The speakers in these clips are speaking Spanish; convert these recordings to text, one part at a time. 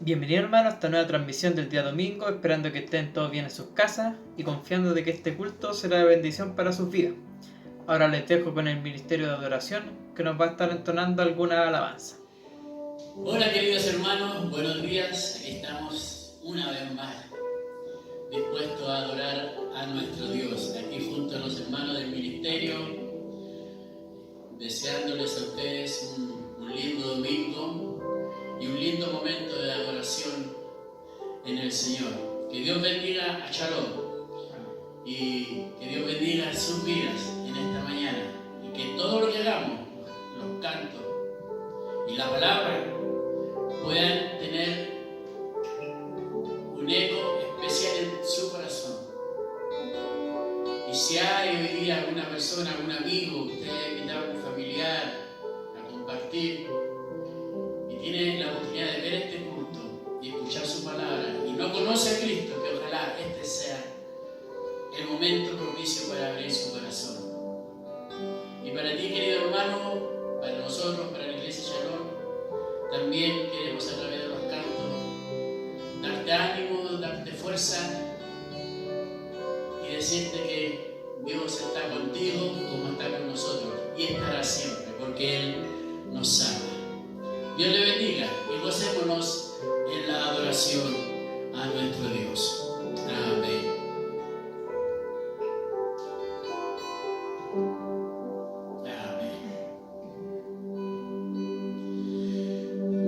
Bienvenidos hermanos a esta nueva transmisión del día domingo, esperando que estén todos bien en sus casas y confiando de que este culto será de bendición para sus vidas. Ahora les dejo con el Ministerio de Adoración, que nos va a estar entonando alguna alabanza. Hola queridos hermanos, buenos días, aquí estamos una vez más, dispuestos a adorar a nuestro Dios, aquí junto a los hermanos del Ministerio, deseándoles a ustedes un lindo domingo y un lindo momento de adoración en el Señor. Que Dios bendiga a Shalom y que Dios bendiga sus vidas en esta mañana y que todo lo que hagamos, los cantos y la palabra, puedan tener un eco especial en su corazón. Y si hay hoy día alguna persona, algún amigo, usted ha invitado a un familiar a compartir y tiene la oportunidad de ver este culto y escuchar su palabra y no conoce a Cristo, que ojalá este sea el momento propicio para abrir su corazón. Y para ti, querido hermano, para nosotros, para la Iglesia Shalom, también queremos a través de los cantos darte ánimo, darte fuerza y decirte que Dios está contigo como está con nosotros y estará siempre porque Él nos ama. Dios le bendiga y gocémonos en la adoración a nuestro Dios. Amén.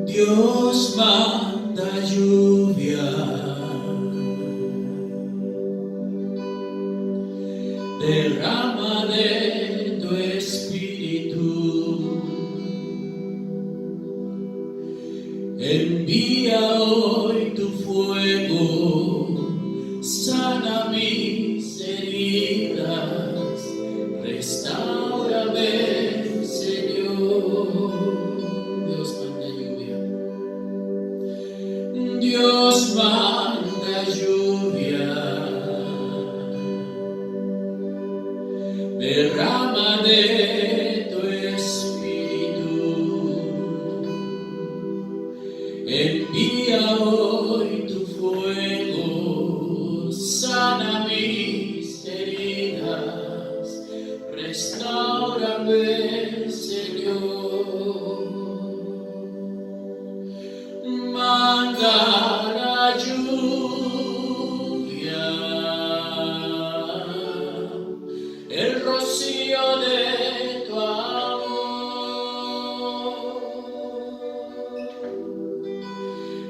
Dios manda lluvia, derrama de tu espíritu, envía hoy tu fuego, sana mis heridas, restáurame, Señor. Dios manda lluvia, derrama de tu espíritu, envía hoy tu fuego, sana mis heridas, restáurame, Señor. Manda la lluvia, el rocío de tu amor,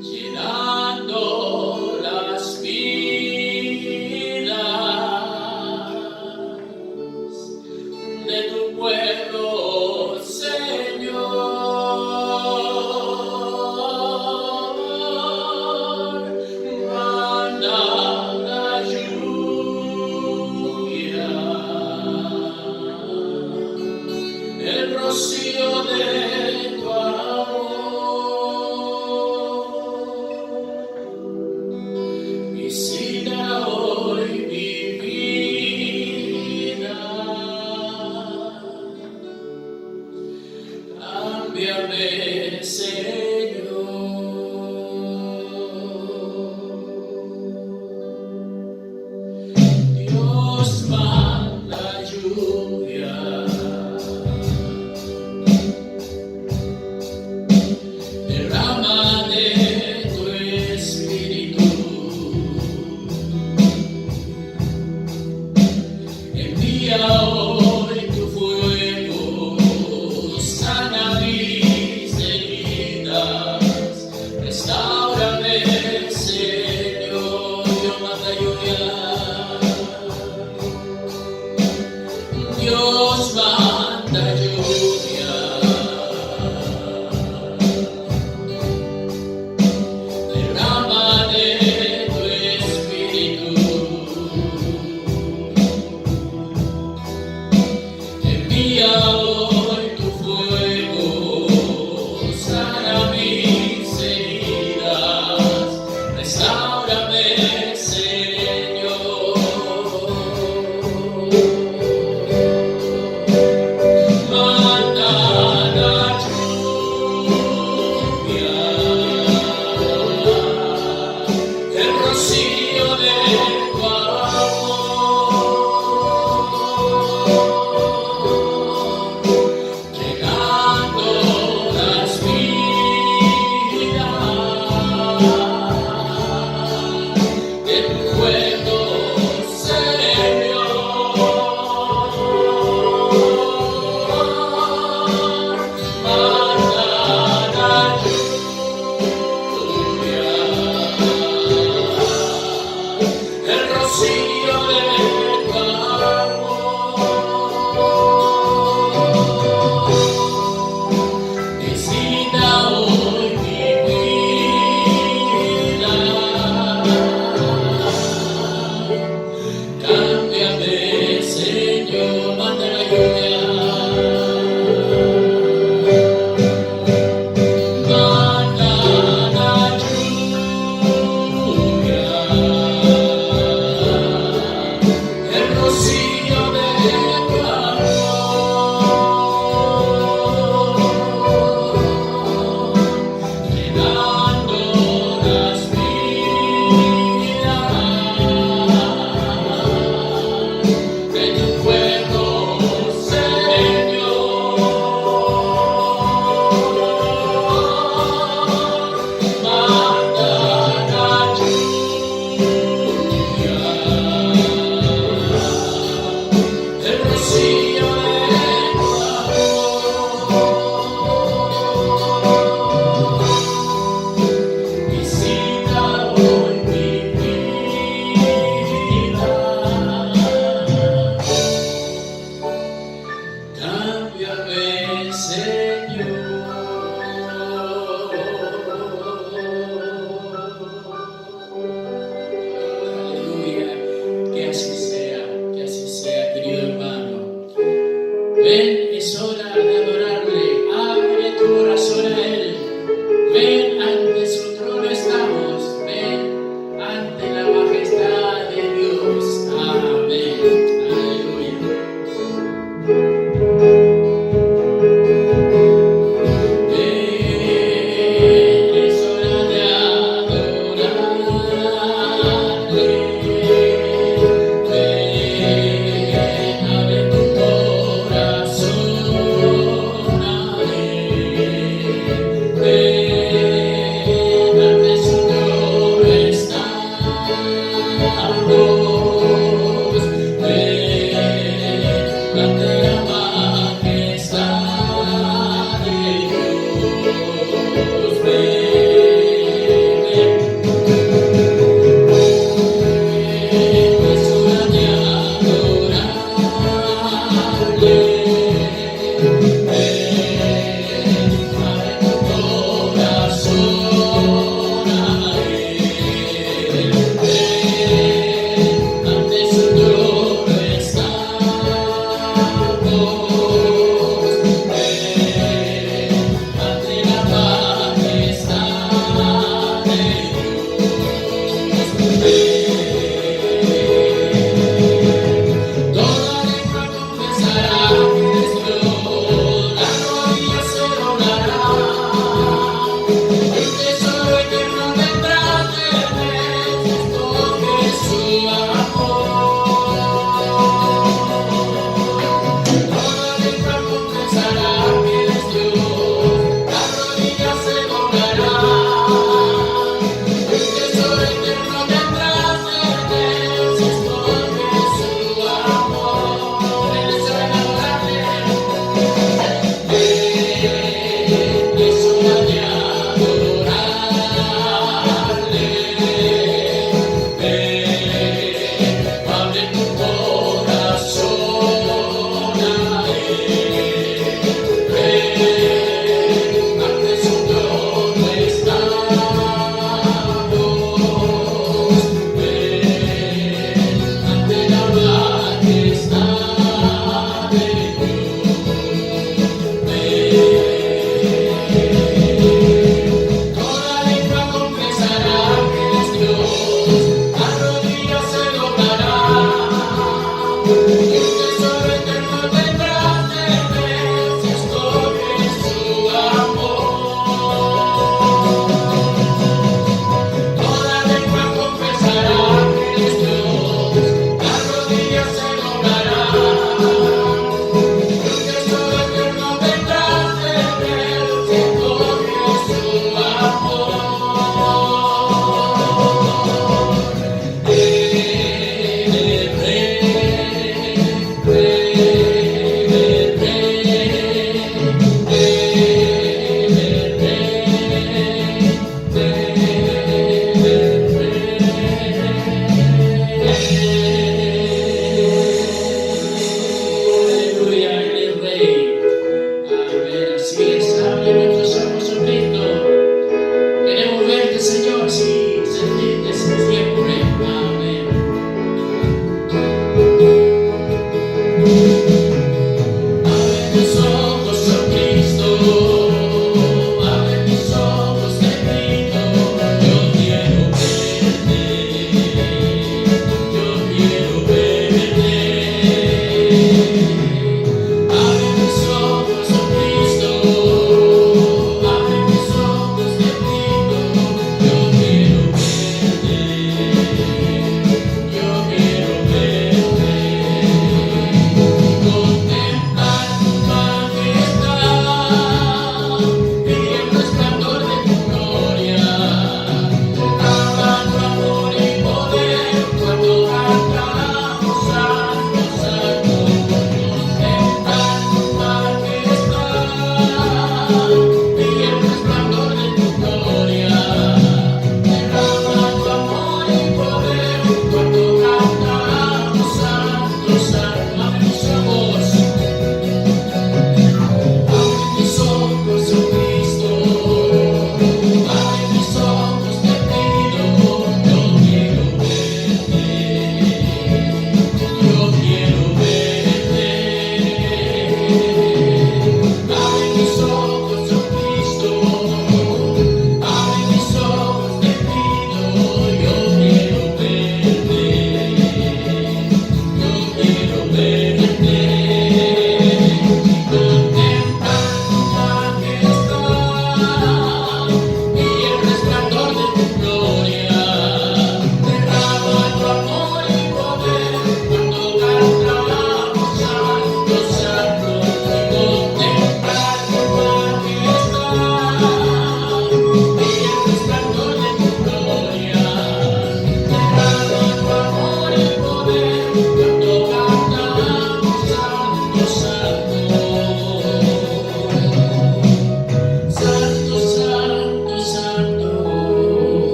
llenando las vidas de tu pueblo, Señor.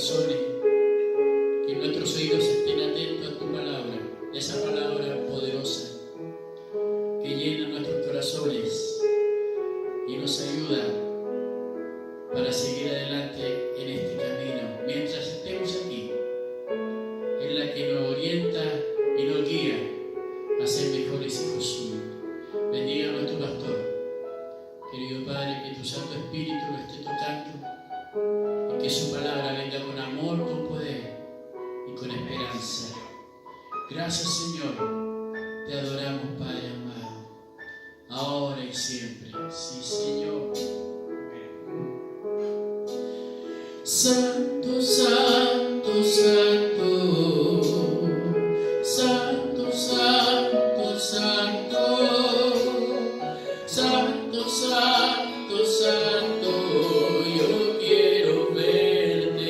corazones, que nuestros oídos estén atentos a tu palabra, esa palabra poderosa que llena nuestros corazones y nos ayuda para seguir adelante en este camino. Mientras estemos aquí, es la que nos orienta y nos guía a ser mejores hijos suyos. Bendiga a nuestro pastor. Querido Padre, que tu Santo Espíritu lo esté tocando y que su palabra venga con amor, con poder y con esperanza. Gracias, Señor. Te adoramos, Padre amado, ahora y siempre. Sí, Señor. Santo, santo, santo, santo, santo, santo, santo, santo, santo, yo quiero verte.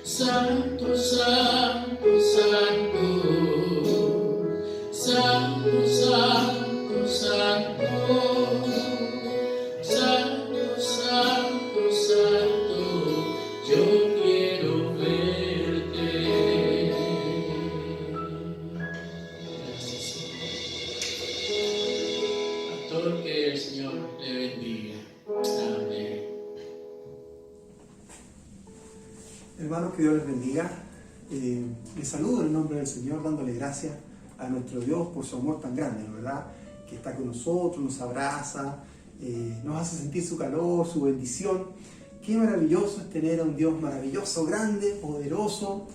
Santo, santo, santo, santo, santo, santo. Santo, santo, santo, yo quiero verte. Gracias, Señor. Pastor, que el Señor te bendiga. Amén. Hermanos, que Dios les bendiga. Les saludo en el nombre del Señor, dándole gracias a nuestro Dios por su amor tan grande, ¿no? ¿Verdad? Que está con nosotros, nos abraza, nos hace sentir su calor, su bendición. Qué maravilloso es tener a un Dios maravilloso, grande, poderoso.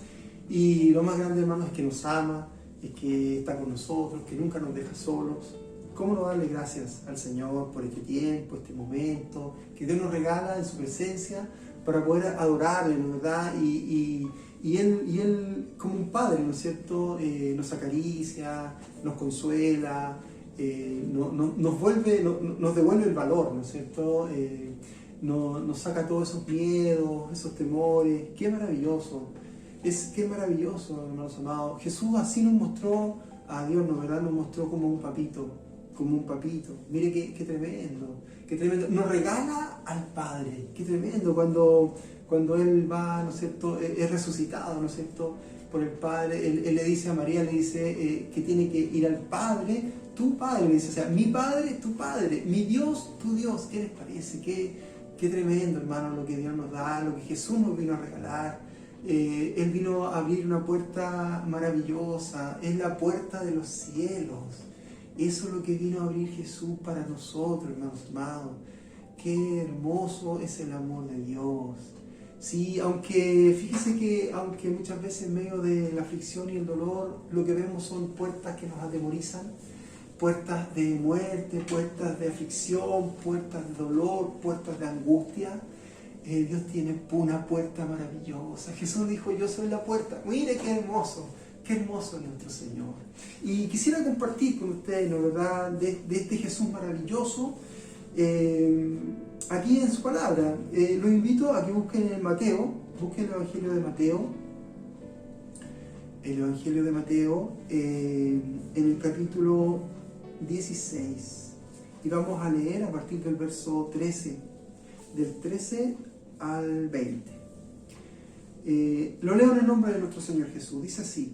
Y lo más grande, hermanos, es que nos ama, es que está con nosotros, que nunca nos deja solos. ¿Cómo no darle gracias al Señor por este tiempo, este momento que Dios nos regala en su presencia para poder adorarle, ¿no? ¿Verdad? Y él, como un padre, ¿no es cierto?, nos acaricia, nos consuela, nos devuelve el valor, ¿no es cierto?, nos saca todos esos miedos, esos temores. Qué maravilloso, qué maravilloso, hermanos amados. Jesús así nos mostró a Dios, ¿no? ¿Verdad? Nos mostró como un papito. Mire qué tremendo, qué tremendo. Nos regala al Padre, qué tremendo cuando Él va, ¿no es cierto?, es resucitado, ¿no es cierto?, por el Padre. Él le dice a María, le dice que tiene que ir al Padre, tu Padre, le dice, o sea, mi Padre, tu Padre, mi Dios, tu Dios. ¿Qué les parece? Qué tremendo, hermano, lo que Dios nos da, lo que Jesús nos vino a regalar. Él vino a abrir una puerta maravillosa, es la puerta de los cielos. Eso es lo que vino a abrir Jesús para nosotros, hermanos amados. Qué hermoso es el amor de Dios. Sí, fíjese que aunque muchas veces en medio de la aflicción y el dolor, lo que vemos son puertas que nos atemorizan, puertas de muerte, puertas de aflicción, puertas de dolor, puertas de angustia. Dios tiene una puerta maravillosa. Jesús dijo, yo soy la puerta. Mire qué hermoso es nuestro Señor. Y quisiera compartir con ustedes, ¿no? ¿Verdad?, de este Jesús maravilloso, aquí en su palabra. Los invito a que busquen el Evangelio de Mateo. El Evangelio de Mateo, en el capítulo 16. Y vamos a leer a partir del verso 13, del 13 al 20. Lo leo en el nombre de nuestro Señor Jesús. Dice así: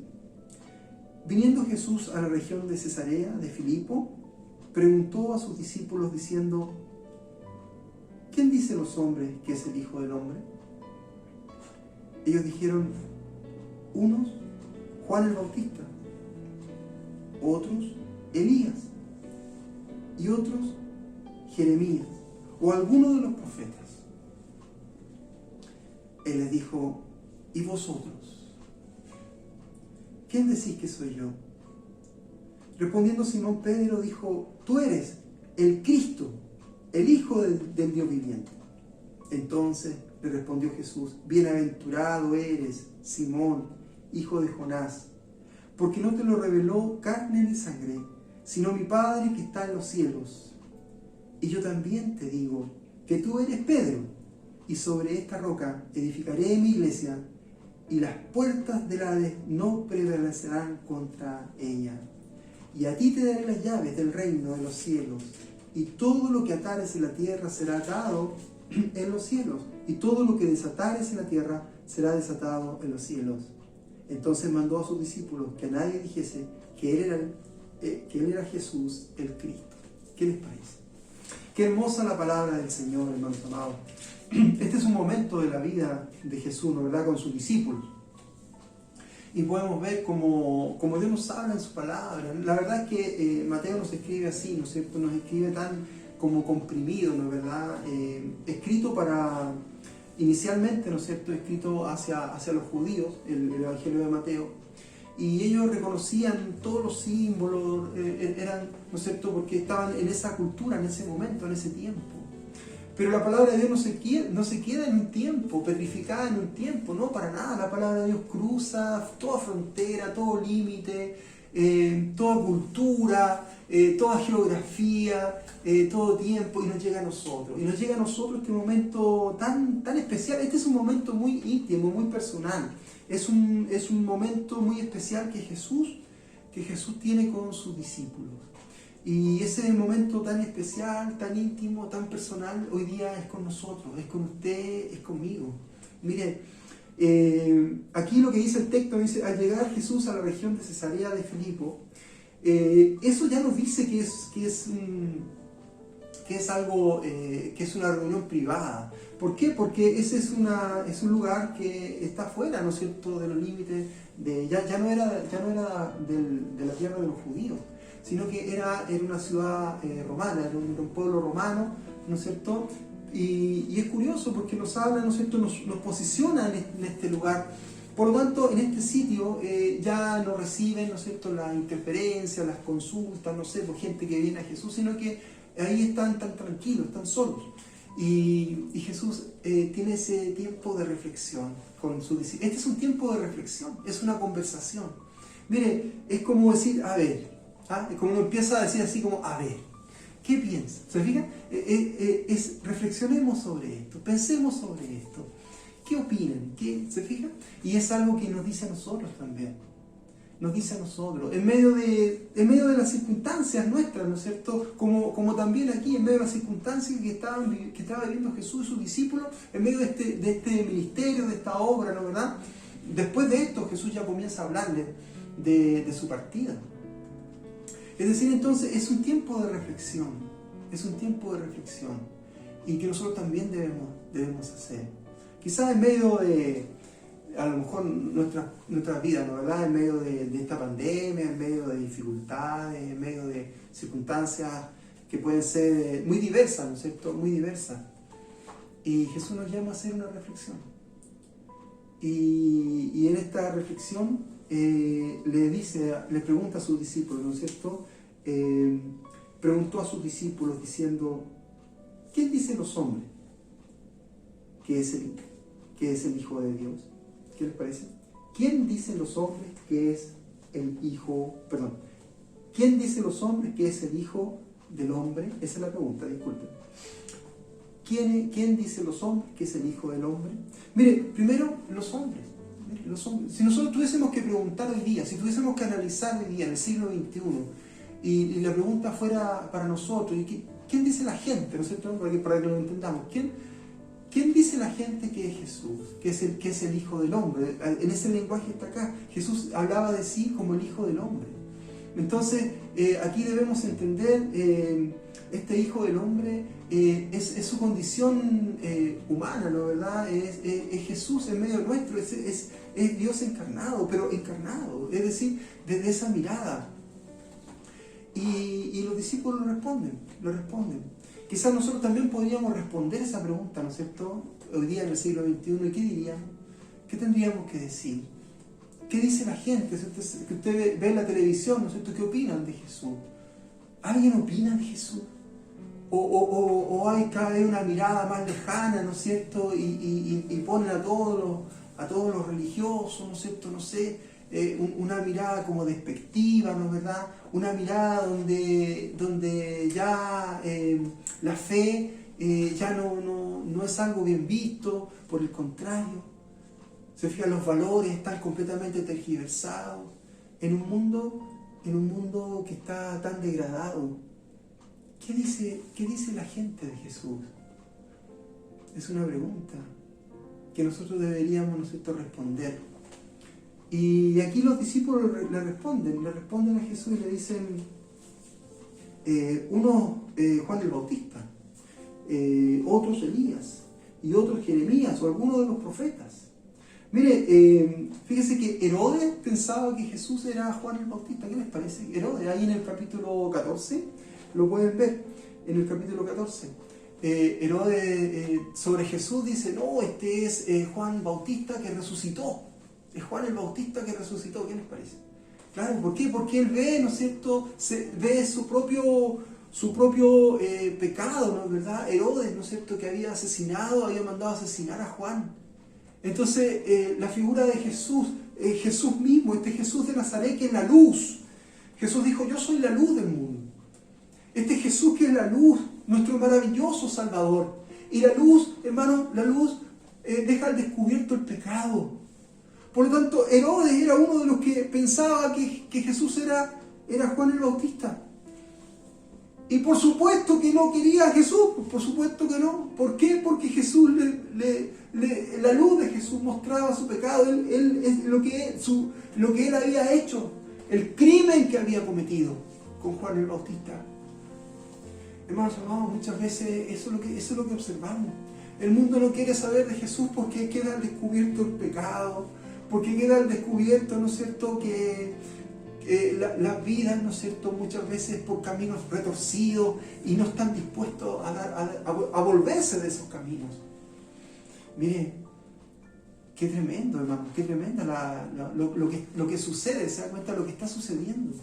Viniendo Jesús a la región de Cesarea de Filipo, preguntó a sus discípulos diciendo: ¿Quién dicen los hombres que es el Hijo del Hombre? Ellos dijeron: unos, Juan el Bautista; otros, Elías; y otros, Jeremías, o alguno de los profetas. Él les dijo: ¿y vosotros? ¿Quién decís que soy yo? Respondiendo Simón Pedro dijo: tú eres el Cristo, el Hijo del Dios viviente. Entonces le respondió Jesús: bienaventurado eres, Simón, hijo de Jonás, porque no te lo reveló carne ni sangre, sino mi Padre que está en los cielos. Y yo también te digo que tú eres Pedro, y sobre esta roca edificaré mi iglesia, y las puertas del Hades no prevalecerán contra ella. Y a ti te daré las llaves del reino de los cielos, y todo lo que atares en la tierra será atado en los cielos, y todo lo que desatares en la tierra será desatado en los cielos. Entonces mandó a sus discípulos que a nadie dijese que él era Jesús el Cristo. ¿Qué les parece? Qué hermosa la palabra del Señor, hermanos amados. Este es un momento de la vida de Jesús, ¿no verdad?, con sus discípulos. Y podemos ver como Dios nos habla en su palabra. La verdad es que Mateo nos escribe así, ¿no es cierto? Nos escribe tan como comprimido, ¿no es verdad? Escrito para, inicialmente, ¿no es cierto?, escrito hacia los judíos, el Evangelio de Mateo. Y ellos reconocían todos los símbolos, eran, ¿no es cierto?, porque estaban en esa cultura, en ese momento, en ese tiempo. Pero la palabra de Dios no se queda en un tiempo, petrificada en un tiempo, no, para nada. La palabra de Dios cruza toda frontera, todo límite, toda cultura, toda geografía, todo tiempo, y nos llega a nosotros. Y nos llega a nosotros este momento tan especial. Este es un momento muy íntimo, muy personal. Es un momento muy especial que Jesús tiene con sus discípulos. Y ese momento tan especial, tan íntimo, tan personal, hoy día es con nosotros, es con usted, es conmigo. Mire, aquí lo que dice el texto, dice, al llegar Jesús a la región de Cesarea de Filipo, eso ya nos dice que es algo, que es una reunión privada. ¿Por qué? Porque ese es un lugar que está fuera, ¿no es cierto?, de los límites, ya no era de la tierra de los judíos, sino que era una ciudad romana, era un pueblo romano, ¿no es cierto? Y es curioso porque nos habla, ¿no es cierto?, nos posiciona en este lugar. Por lo tanto, en este sitio ya no reciben, ¿no es cierto?, la interferencia, las consultas, no sé, por gente que viene a Jesús, sino que ahí están tan tranquilos, tan solos. Y Jesús tiene ese tiempo de reflexión con sus discípulos. Este es un tiempo de reflexión, es una conversación. Mire, es como decir, a ver, es como uno empieza a decir así como, a ver, ¿qué piensa? ¿Se fijan? Reflexionemos sobre esto, pensemos sobre esto. ¿Qué opinan? ¿Se fijan? Y es algo que nos dice a nosotros también. Nos dice a nosotros, en medio de las circunstancias nuestras, ¿no es cierto? Como también aquí, en medio de las circunstancias que estaba viviendo Jesús y sus discípulos, en medio de este ministerio, de esta obra, ¿no verdad? Después de esto, Jesús ya comienza a hablarle de su partida. Es decir, entonces, es un tiempo de reflexión, y que nosotros también debemos hacer. Quizás en medio de, a lo mejor, nuestras vidas, ¿no verdad?, en medio de esta pandemia, en medio de dificultades, en medio de circunstancias que pueden ser muy diversas, ¿no es cierto?, muy diversas. Y Jesús nos llama a hacer una reflexión. Y en esta reflexión le pregunta a sus discípulos, ¿no es cierto?, preguntó a sus discípulos diciendo, ¿quién dicen los hombres que es el Hijo de Dios? ¿Qué les parece? ¿Quién dicen los hombres que es el Hijo, ¿quién dice los hombres que es el Hijo del Hombre? Esa es la pregunta, disculpen. ¿Quién dice los hombres que es el Hijo del Hombre? Mire, primero los hombres. Si nosotros tuviésemos que preguntar hoy día, si tuviésemos que analizar hoy día en el siglo XXI, y la pregunta fuera para nosotros, ¿quién dice la gente? ¿No es cierto? Para que lo entendamos. ¿Quién dice la gente que es Jesús? Que es el Hijo del Hombre. En ese lenguaje está acá. Jesús hablaba de sí como el Hijo del Hombre. Entonces, aquí debemos entender, este Hijo del Hombre es su condición humana, ¿no verdad? Es Jesús en medio nuestro, es Dios encarnado, pero encarnado, es decir, desde esa mirada. Y los discípulos lo responden. Quizás nosotros también podríamos responder esa pregunta, ¿no es cierto?, hoy día en el siglo XXI, ¿y qué diríamos? ¿Qué tendríamos que decir? ¿Qué dice la gente? Que usted ve en la televisión, ¿no es cierto?, ¿qué opinan de Jesús? ¿Alguien opina de Jesús? ¿O hay cada vez una mirada más lejana, ¿no es cierto?, y ponen a todos los religiosos, ¿no es cierto?, no sé, una mirada como despectiva, ¿no es verdad? Una mirada donde ya la fe ya no es algo bien visto, por el contrario. Se fijan, los valores están completamente tergiversados en un mundo que está tan degradado. ¿Qué dice la gente de Jesús? Es una pregunta que nosotros deberíamos, ¿no es cierto?, responder. Y aquí los discípulos le responden a Jesús y le dicen, unos Juan el Bautista, otros Elías, y otros Jeremías o algunos de los profetas. Mire, fíjese que Herodes pensaba que Jesús era Juan el Bautista. ¿Qué les parece? Herodes, ahí en el capítulo 14, lo pueden ver, en el capítulo 14. Herodes sobre Jesús dice, no, este es Juan Bautista que resucitó. Es Juan el Bautista que resucitó. ¿Qué les parece? Claro, ¿por qué? Porque él ve, ¿no es cierto?, ve su propio pecado, ¿no es verdad? Herodes, ¿no es cierto?, que había mandado a asesinar a Juan. Entonces, la figura de Jesús, Jesús mismo, este Jesús de Nazaret que es la luz. Jesús dijo, yo soy la luz del mundo. Este Jesús que es la luz, nuestro maravilloso Salvador. Y la luz, hermano, la luz deja al descubierto el pecado. Por lo tanto, Herodes era uno de los que pensaba que Jesús era Juan el Bautista. Y por supuesto que no quería a Jesús, por supuesto que no. ¿Por qué? Porque Jesús, la luz de Jesús mostraba su pecado, lo que él había hecho, el crimen que había cometido con Juan el Bautista. Hermanos amados, muchas veces eso es lo que observamos. El mundo no quiere saber de Jesús porque queda al descubierto el pecado, porque queda al descubierto, ¿no es cierto?, que las vidas, ¿no es cierto?, muchas veces por caminos retorcidos y no están dispuestos a volverse de esos caminos. Mire, qué tremendo, hermano, qué tremenda lo que sucede, se da cuenta de lo que está sucediendo.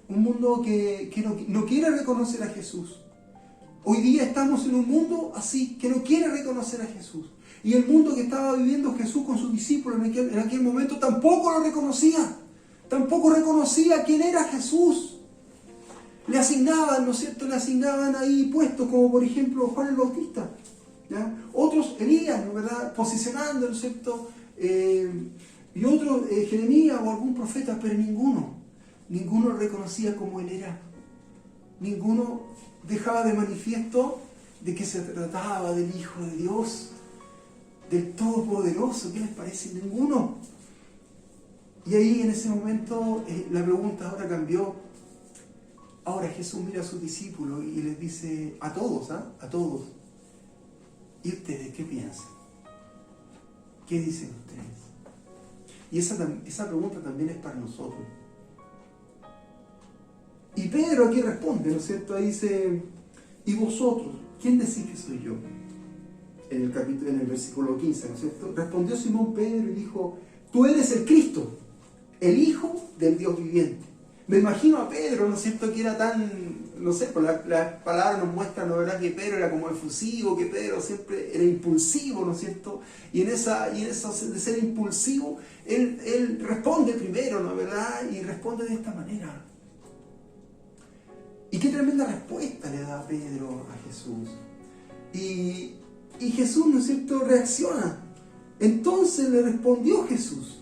Un mundo que no quiere reconocer a Jesús. Hoy día estamos en un mundo así, que no quiere reconocer a Jesús. Y el mundo que estaba viviendo Jesús con sus discípulos en aquel momento tampoco lo reconocía. Tampoco reconocía quién era Jesús. Le asignaban, ¿no es cierto?, le asignaban ahí puestos, como por ejemplo Juan el Bautista, ¿ya? Otros Elías, ¿no es verdad?, posicionando, ¿no es cierto?, y otros Jeremías o algún profeta, pero ninguno lo reconocía como él era. Ninguno dejaba de manifiesto de que se trataba del Hijo de Dios, del Todopoderoso. ¿Qué les parece? Ninguno. Y ahí en ese momento la pregunta ahora cambió. Ahora Jesús mira a sus discípulos y les dice a todos, a todos, ¿y ustedes qué piensan? ¿Qué dicen ustedes? Y esa pregunta también es para nosotros. Y Pedro aquí responde, ¿no es cierto? Ahí dice, ¿y vosotros? ¿Quién decís que soy yo? En el versículo 15, ¿no es cierto? Respondió Simón Pedro y dijo, tú eres el Cristo, el Hijo del Dios viviente. Me imagino a Pedro, ¿no es cierto?, que era tan, no sé, pues las palabras nos muestran, ¿no, verdad?, que Pedro era como efusivo, que Pedro siempre era impulsivo, ¿no es cierto? Y en eso de ser impulsivo, él responde primero, ¿no, verdad? Y responde de esta manera. Y qué tremenda respuesta le da Pedro a Jesús. Y Jesús, ¿no es cierto?, reacciona. Entonces le respondió Jesús.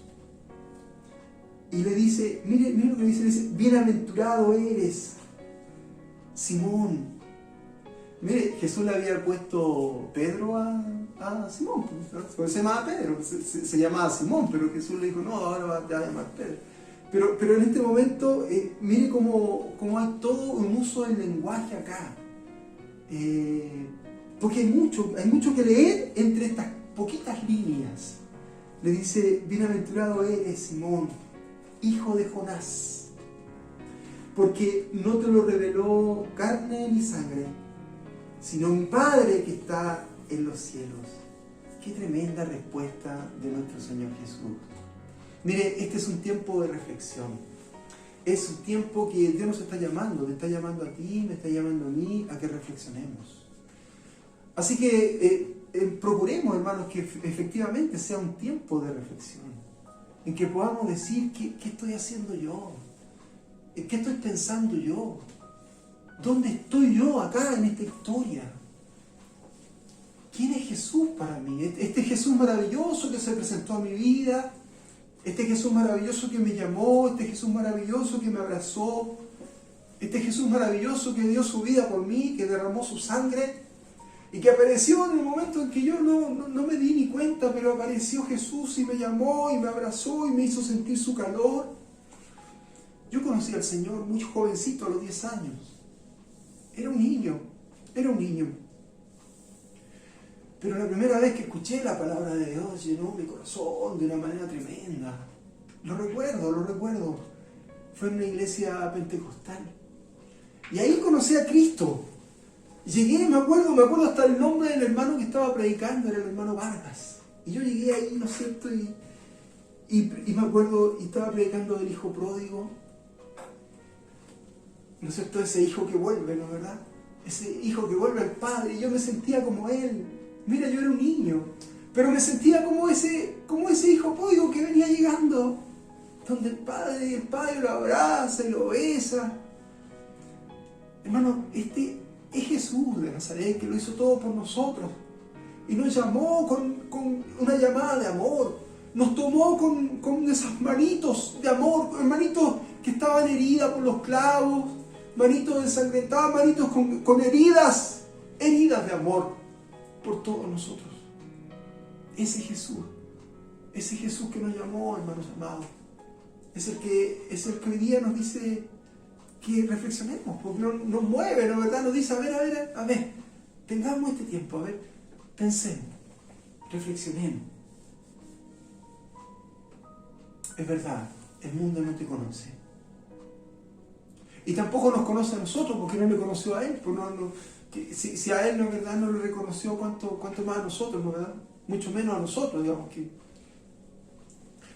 Y le dice, mire lo que le dice, bienaventurado eres, Simón. Mire, Jesús le había puesto Pedro a Simón, porque se llamaba Pedro, se llamaba Simón, pero Jesús le dijo, no, ahora te va a llamar Pedro. Pero en este momento, mire cómo hay todo un uso del lenguaje acá. Porque hay mucho que leer entre estas poquitas líneas. Le dice, bienaventurado eres, Simón, hijo de Jonás, porque no te lo reveló carne ni sangre, sino mi Padre que está en los cielos. Qué tremenda respuesta de nuestro Señor Jesús. Mire, este es un tiempo de reflexión. Es un tiempo que Dios nos está llamando. Me está llamando a ti, me está llamando a mí, a que reflexionemos. Así que procuremos, hermanos, que efectivamente sea un tiempo de reflexión. En que podamos decir, ¿qué estoy haciendo yo? ¿Qué estoy pensando yo? ¿Dónde estoy yo acá en esta historia? ¿Quién es Jesús para mí? Este Jesús maravilloso que se presentó a mi vida, este Jesús maravilloso que me llamó, este Jesús maravilloso que me abrazó, este Jesús maravilloso que dio su vida por mí, que derramó su sangre. Y que apareció en el momento en que yo no me di ni cuenta, pero apareció Jesús y me llamó y me abrazó y me hizo sentir su calor. Yo conocí al Señor muy jovencito, a los 10 años. Era un niño. Pero la primera vez que escuché la palabra de Dios llenó mi corazón de una manera tremenda. Lo recuerdo. Fue en una iglesia pentecostal. Y ahí conocí a Cristo. Llegué, me acuerdo hasta el nombre del hermano que estaba predicando, era el hermano Vargas. Y yo llegué ahí, ¿no es cierto? Y me acuerdo, y estaba predicando del hijo pródigo. ¿No es cierto? Ese hijo que vuelve, ¿no es verdad? Ese hijo que vuelve al padre. Y yo me sentía como él. Mira, yo era un niño. Pero me sentía como ese hijo pródigo que venía llegando. Donde el padre lo abraza y lo besa. Hermano, este es Jesús de Nazaret, que lo hizo todo por nosotros. Y nos llamó con una llamada de amor. Nos tomó con esas manitos de amor, manitos que estaban heridas por los clavos, manitos ensangrentadas, manitos con heridas de amor por todos nosotros. Ese Jesús que nos llamó, hermanos amados, es el que hoy día nos dice que reflexionemos, porque nos mueve, ¿no es verdad? Nos dice, a ver, tengamos este tiempo, a ver, pensemos, reflexionemos. Es verdad, el mundo no te conoce. Y tampoco nos conoce a nosotros, porque no le conoció a él. Si a él, ¿no es verdad?, no lo reconoció, ¿cuánto más a nosotros, ¿no es verdad? Mucho menos a nosotros, digamos que.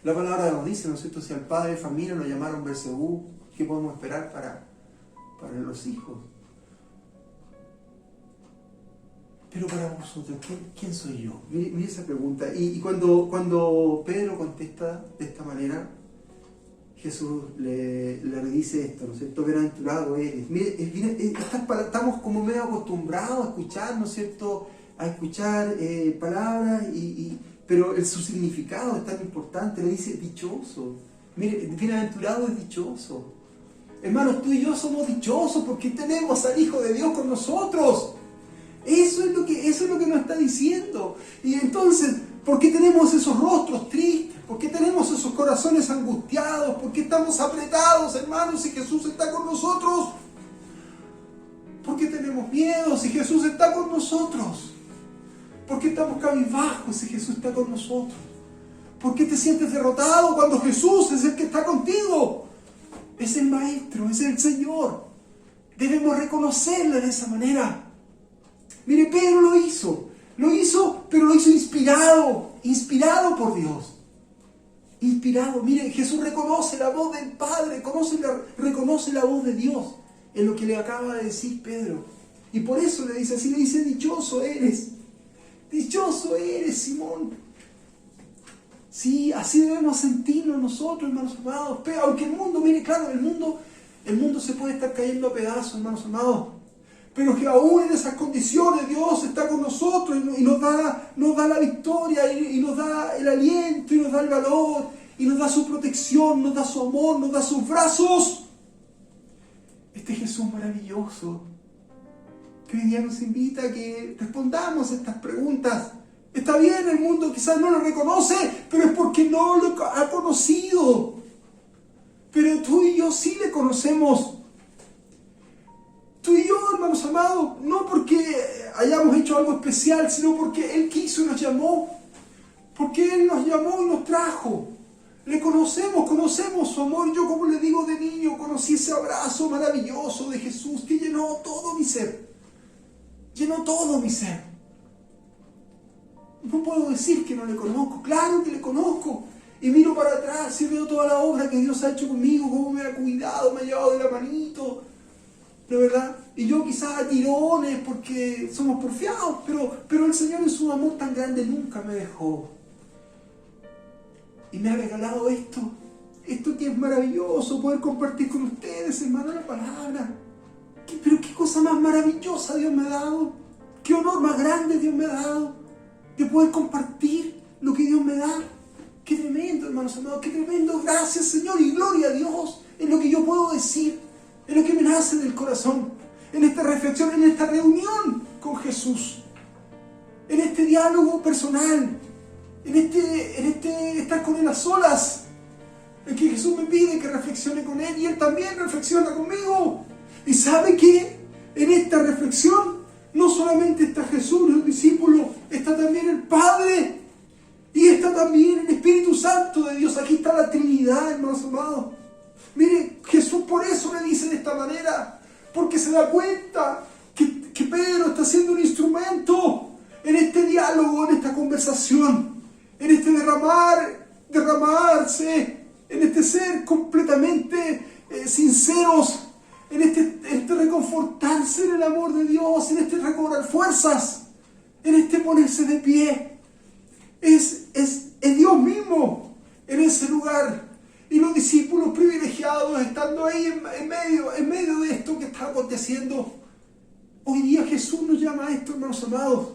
La palabra nos dice, ¿no es cierto?, si al padre de familia lo llamaron Beelzebú, ¿qué podemos esperar para los hijos? Pero para vosotros, ¿quién soy yo? Mire esa pregunta. Y cuando Pedro contesta de esta manera, Jesús le dice esto, ¿no es cierto? Bienaventurado eres. Mire, estamos como medio acostumbrados a escuchar, ¿no es cierto?, a escuchar palabras, pero su significado es tan importante. Le dice dichoso. Mire, bienaventurado es dichoso. Hermanos, tú y yo somos dichosos porque tenemos al Hijo de Dios con nosotros. Eso es lo que nos está diciendo. Y entonces, ¿por qué tenemos esos rostros tristes? ¿Por qué tenemos esos corazones angustiados? ¿Por qué estamos apretados, hermanos, si Jesús está con nosotros? ¿Por qué tenemos miedo si Jesús está con nosotros? ¿Por qué estamos cabizbajos si Jesús está con nosotros? ¿Por qué te sientes derrotado cuando Jesús es el que está contigo? Es el Maestro, es el Señor. Debemos reconocerlo de esa manera. Mire, Pedro lo hizo, pero lo hizo inspirado por Dios. Inspirado. Mire, Jesús reconoce la voz del Padre, reconoce la voz de Dios en lo que le acaba de decir Pedro. Y por eso le dice así, le dice, dichoso eres, Simón. Sí, así debemos sentirnos nosotros, hermanos amados. Pero aunque el mundo, mire, claro, el mundo se puede estar cayendo a pedazos, hermanos amados. Pero que aún en esas condiciones Dios está con nosotros y nos da la victoria y nos da el aliento y nos da el valor y nos da su protección, nos da su amor, nos da sus brazos. Este Jesús maravilloso que hoy día nos invita a que respondamos estas preguntas. Está bien, el mundo quizás no lo reconoce, pero es porque no lo ha conocido. Pero tú y yo sí le conocemos. Tú y yo, hermanos amados, no porque hayamos hecho algo especial, sino porque Él quiso y nos llamó. Porque Él nos llamó y nos trajo. Le conocemos su amor. Yo, como le digo, de niño conocí ese abrazo maravilloso de Jesús que llenó todo mi ser. No puedo decir que no le conozco. Claro que le conozco. Y miro para atrás y veo toda la obra que Dios ha hecho conmigo, cómo me ha cuidado, me ha llevado de la manito. ¿De verdad? Y yo quizás a tirones porque somos porfiados, pero el Señor en su amor tan grande nunca me dejó. Y me ha regalado esto que es maravilloso, poder compartir con ustedes, hermano, la palabra. Pero qué cosa más maravillosa Dios me ha dado, qué honor más grande Dios me ha dado, de poder compartir lo que Dios me da. Qué tremendo, hermanos amados, qué tremendo. Gracias, Señor, y gloria a Dios en lo que yo puedo decir, en lo que me nace del corazón, en esta reflexión, en esta reunión con Jesús. diálogo personal, en este estar con Él a solas, en que Jesús me pide que reflexione con Él y Él también reflexiona conmigo. Y sabe que en esta reflexión no solamente está Jesús, los discípulos, está también el Padre y está también el Espíritu Santo de Dios. Aquí está la Trinidad, hermanos amados. Mire, Jesús por eso le dice de esta manera, porque se da cuenta que Pedro está siendo un instrumento en este diálogo, en esta conversación, en este derramarse, en este ser completamente sinceros, en este reconfortarse en el amor de Dios, en este recobrar fuerzas, en este ponerse de pie. Es Dios mismo en ese lugar. Y los discípulos privilegiados estando ahí en medio de esto que está aconteciendo. Hoy día Jesús nos llama a esto, hermanos amados.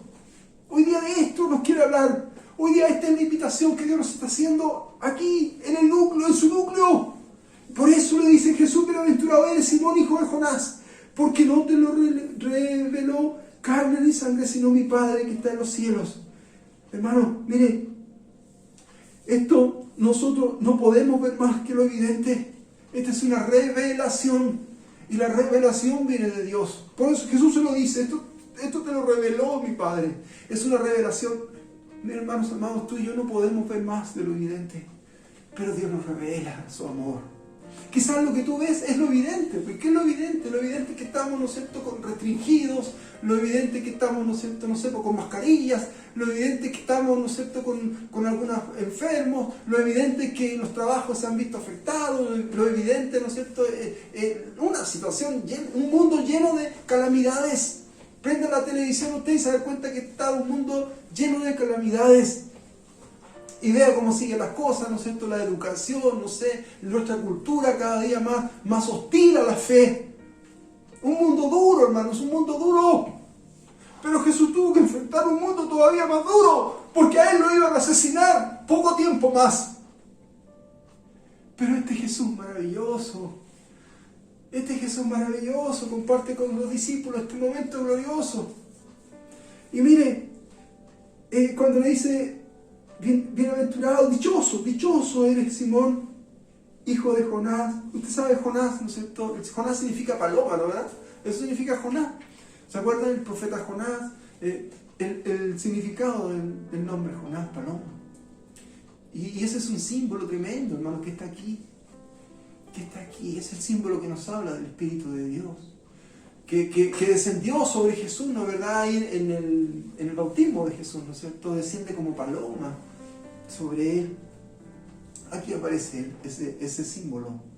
Hoy día de esto nos quiere hablar. Hoy día esta es la invitación que Dios nos está haciendo aquí, en el núcleo, en su núcleo. Por eso le dice Jesús: bienaventurado eres, Simón, hijo de Jonás, porque no te lo reveló carne ni sangre, sino mi Padre que está en los cielos. Hermano, mire, esto nosotros no podemos ver más que lo evidente. Esta es una revelación, y la revelación viene de Dios. Por eso Jesús se lo dice: esto te lo reveló mi Padre. Es una revelación. Mira, hermanos amados, tú y yo no podemos ver más de lo evidente, pero Dios nos revela su amor. Quizás lo que tú ves es lo evidente. ¿Por qué es lo evidente? Lo evidente es que estamos, ¿no es cierto?, restringidos. Lo evidente es que estamos, ¿no es cierto?, con mascarillas. Lo evidente es que estamos, ¿no es cierto?, con algunos enfermos. Lo evidente es que los trabajos se han visto afectados. Lo evidente, ¿no es cierto?, una situación, un mundo lleno de calamidades. Prenda la televisión usted y se da cuenta que está un mundo lleno de calamidades. Y vea cómo siguen las cosas, ¿no es cierto? La educación, no sé, nuestra cultura cada día más hostil a la fe. Un mundo duro, hermanos, un mundo duro. Pero Jesús tuvo que enfrentar un mundo todavía más duro, porque a Él lo iban a asesinar poco tiempo más. Pero este Jesús maravilloso, comparte con los discípulos este momento glorioso. Y mire, cuando le dice: bienaventurado, dichoso eres, Simón, hijo de Jonás. Usted sabe Jonás, ¿no es cierto? Jonás significa paloma, ¿no, verdad? Eso significa Jonás. ¿Se acuerdan del profeta Jonás? El significado del nombre Jonás, paloma. Y ese es un símbolo tremendo, hermano, que está aquí. Es el símbolo que nos habla del Espíritu de Dios. Que descendió sobre Jesús, ¿no, verdad? Ahí en el bautismo de Jesús, ¿no es cierto? Desciende como paloma sobre Él. Aquí aparece ese símbolo.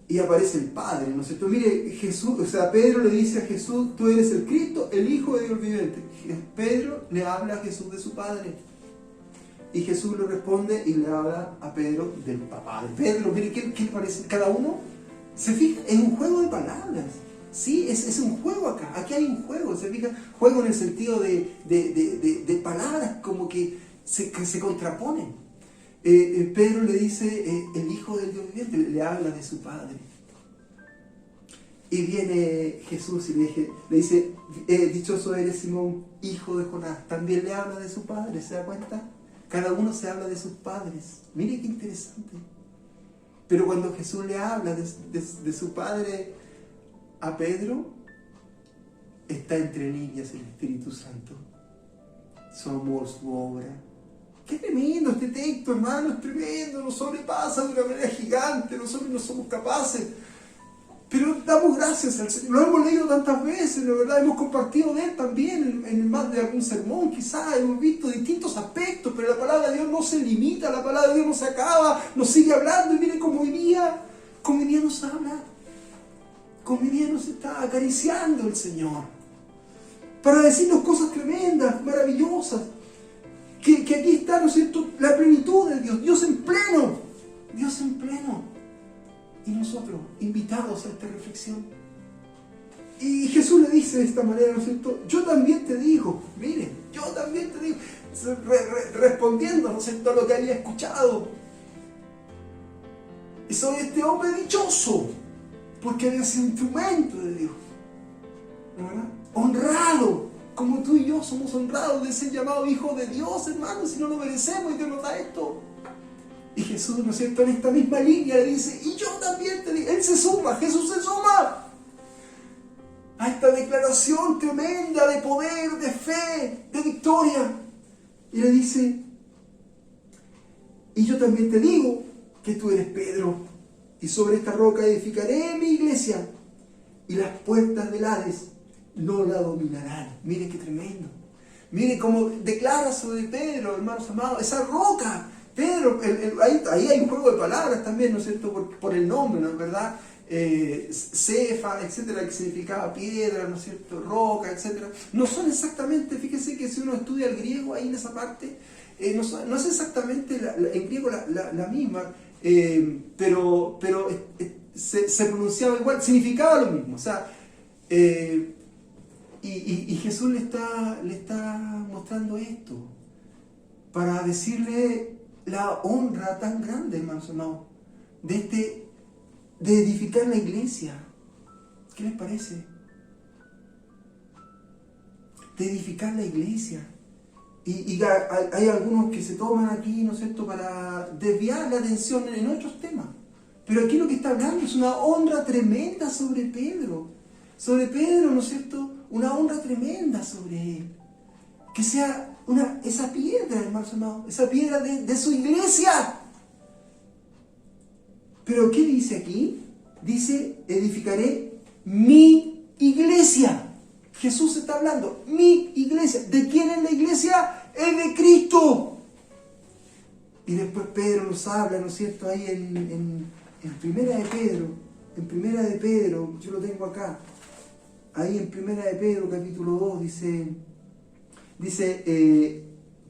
Y aparece el Padre, ¿no es cierto? Mire, Jesús, Pedro le dice a Jesús: tú eres el Cristo, el Hijo de Dios viviente. Pedro le habla a Jesús de su Padre. Y Jesús le responde y le habla a Pedro del papá de Pedro. Mire, ¿qué le parece? Cada uno se fija en un juego de palabras. Sí, es un juego acá. Aquí hay un juego, se fija. Juego en el sentido de palabras como que se contraponen. Pedro le dice el Hijo del Dios viviente, le habla de su Padre. Y viene Jesús y le dice: dichoso eres, Simón, hijo de Jonás. También le habla de su Padre, ¿se da cuenta? Cada uno se habla de sus padres. Mire qué interesante. Pero cuando Jesús le habla de su Padre a Pedro, está entre líneas el Espíritu Santo. Su amor, su obra. Qué tremendo este texto, hermano, es tremendo. Nos sobrepasa de una manera gigante. Nosotros no somos capaces. Pero damos gracias al Señor. Lo hemos leído tantas veces, la verdad. Hemos compartido de Él también en más de algún sermón, quizás. Hemos visto distintos aspectos, pero la palabra de Dios no se limita, la palabra de Dios no se acaba, nos sigue hablando. Y miren cómo hoy día nos habla. Como hoy día nos está acariciando el Señor. Para decirnos cosas tremendas, maravillosas. Que aquí está, ¿no es cierto?, la plenitud de Dios. Dios en pleno. Dios en pleno. Y nosotros, invitados a esta reflexión. Y Jesús le dice de esta manera, ¿no es cierto? Yo también te digo, miren, yo también te digo, respondiendo, ¿no es cierto?, a lo que había escuchado. Y soy este hombre dichoso, porque había sido instrumento de Dios, ¿verdad? Honrado como tú y yo somos honrados de ser llamados hijos de Dios, hermanos, si no lo merecemos y Dios nos da esto. Y Jesús, ¿no es cierto?, en esta misma línea le dice, y yo también te digo, Él se suma, Jesús se suma a esta declaración tremenda de poder, de fe, de victoria. Y le dice, y yo también te digo que tú eres Pedro, y sobre esta roca edificaré mi iglesia, y las puertas del Hades no la dominarán. Mire qué tremendo. Mire cómo declara sobre Pedro, hermanos amados, esa roca. Pedro, ahí hay un juego de palabras también, ¿no es cierto?, por el nombre, ¿no es verdad? Cefa, etcétera, que significaba piedra, ¿no es cierto?, roca, etcétera. No son exactamente, fíjese que si uno estudia el griego ahí en esa parte, no es exactamente en griego la misma, pero se pronunciaba igual, significaba lo mismo. O sea, y Jesús le está mostrando esto para decirle la honra tan grande, hermanos amados, de edificar la iglesia. ¿Qué les parece? De edificar la iglesia. Y hay algunos que se toman aquí, ¿no es cierto?, para desviar la atención en otros temas. Pero aquí lo que está hablando es una honra tremenda sobre Pedro. Sobre Pedro, ¿no es cierto?, una honra tremenda sobre él. Que sea esa piedra, hermanos amados, esa piedra de su iglesia. Pero ¿qué dice aquí? Dice, edificaré mi iglesia. Jesús está hablando, mi iglesia. ¿De quién es la iglesia? Es de Cristo. Y después Pedro nos habla, ¿no es cierto?, ahí en Primera de Pedro. En Primera de Pedro, yo lo tengo acá. Ahí en Primera de Pedro, capítulo 2, dice